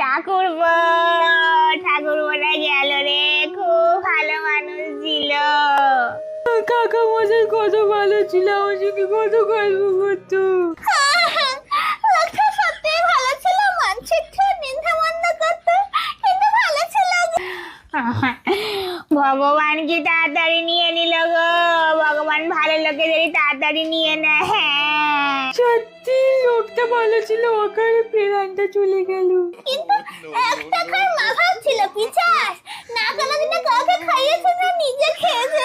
ঠাকুরপো, ঠাকুরপোটা গেল রে, খুব ভালো মানুষ ছিল। কাকা মশাই কত ভালো ছিল, আমার সঙ্গে কত গল্প করতো। লোকটা সত্যিই ভালো ছিল, মানুষের চেয়ে নিন্দামন্দ করতো, কিন্তু ভালো ছিল। ভগবান কি তাড়াতাড়ি নিয়ে নিল গো, ভগবান ভালো লোকেদেরই তাড়াতাড়ি নিয়ে নেয়। সত্যি লোকটা ভালো ছিল, অকালে প্রাণটা চলে গেল। কিন্তু একটা করে মাথা ছিল পিছাস, না কোনো দিনে কাউকে খাইয়েছে না নিজে খেয়েছে।